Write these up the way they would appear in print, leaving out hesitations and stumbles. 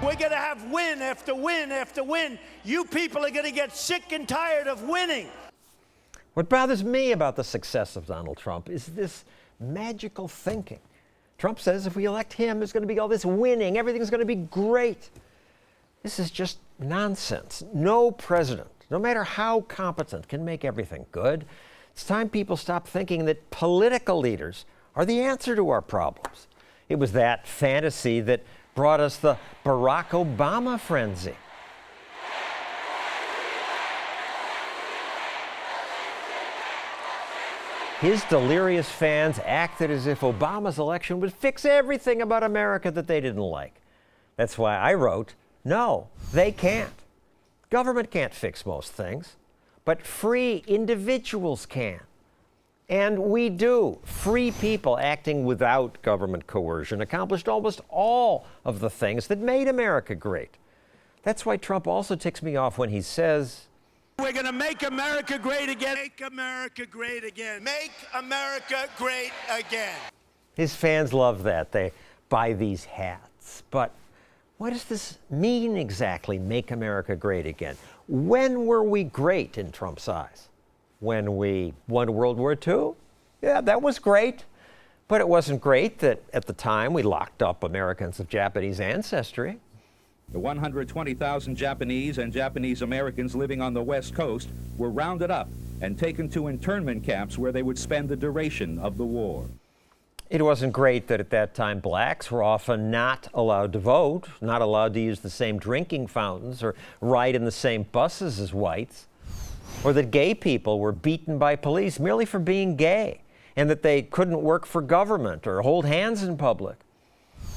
We're going to have win after win after win. You people are going to get sick and tired of winning. What bothers me about the success of Donald Trump is this magical thinking. Trump says if we elect him, there's going to be all this winning. Everything's going to be great. This is just nonsense. No president, no matter how competent, can make everything good. It's time people stop thinking that political leaders are the answer to our problems. It was that fantasy that brought us the Barack Obama frenzy. His delirious fans acted as if Obama's election would fix everything about America that they didn't like. That's why I wrote, no, they can't. Government can't fix most things, but free individuals can. And we do. Free people acting without government coercion accomplished almost all of the things that made America great. That's why Trump also ticks me off when he says, we're going to make America great again. Make America great again. Make America great again. His fans love that. They buy these hats. But what does this mean exactly, make America great again? When were we great in Trump's eyes? When we won World War II? Yeah, that was great. But it wasn't great that at the time we locked up Americans of Japanese ancestry. The 120,000 Japanese and Japanese Americans living on the West Coast were rounded up and taken to internment camps where they would spend the duration of the war. It wasn't great that at that time blacks were often not allowed to vote, not allowed to use the same drinking fountains or ride in the same buses as whites, or that gay people were beaten by police merely for being gay, and that they couldn't work for government or hold hands in public.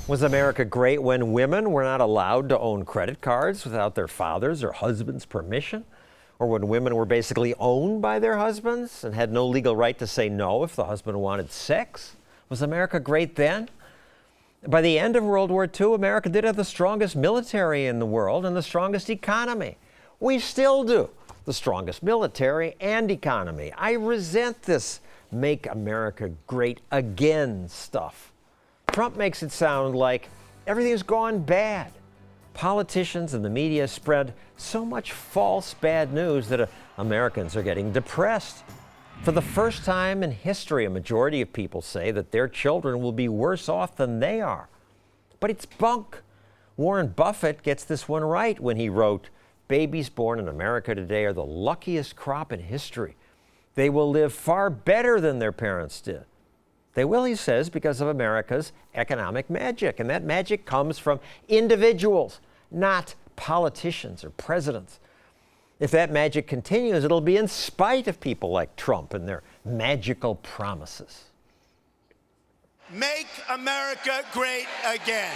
Was America great when women were not allowed to own credit cards without their father's or husband's permission? Or when women were basically owned by their husbands and had no legal right to say no if the husband wanted sex? Was America great then? By the end of World War II, America did have the strongest military in the world and the strongest economy. We still do. The strongest military and economy. I resent this make America great again stuff. Trump makes it sound like everything's gone bad. Politicians and the media spread so much false bad news that Americans are getting depressed. For the first time in history, a majority of people say that their children will be worse off than they are. But it's bunk. Warren Buffett gets this one right when he wrote, "Babies born in America today are the luckiest crop in history. They will live far better than their parents did." They will, he says, because of America's economic magic. And that magic comes from individuals, not politicians or presidents. If that magic continues, it'll be in spite of people like Trump and their magical promises. Make America great again.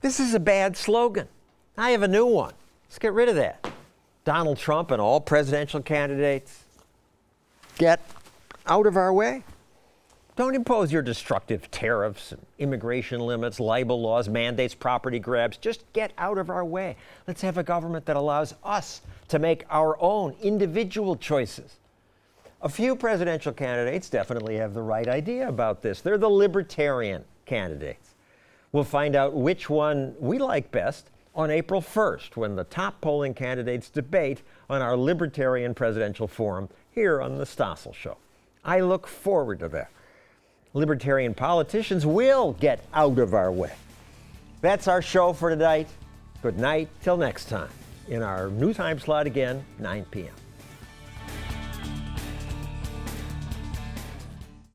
This is a bad slogan. I have a new one. Let's get rid of that. Donald Trump and all presidential candidates, get out of our way. Don't impose your destructive tariffs and immigration limits, libel laws, mandates, property grabs. Just get out of our way. Let's have a government that allows us to make our own individual choices. A few presidential candidates definitely have the right idea about this. They're the libertarian candidates. We'll find out which one we like best on April 1st when the top polling candidates debate on our Libertarian Presidential Forum here on the Stossel Show. I look forward to that. Libertarian politicians will get out of our way. That's our show for tonight. Good night till next time in our new time slot again, 9 p.m.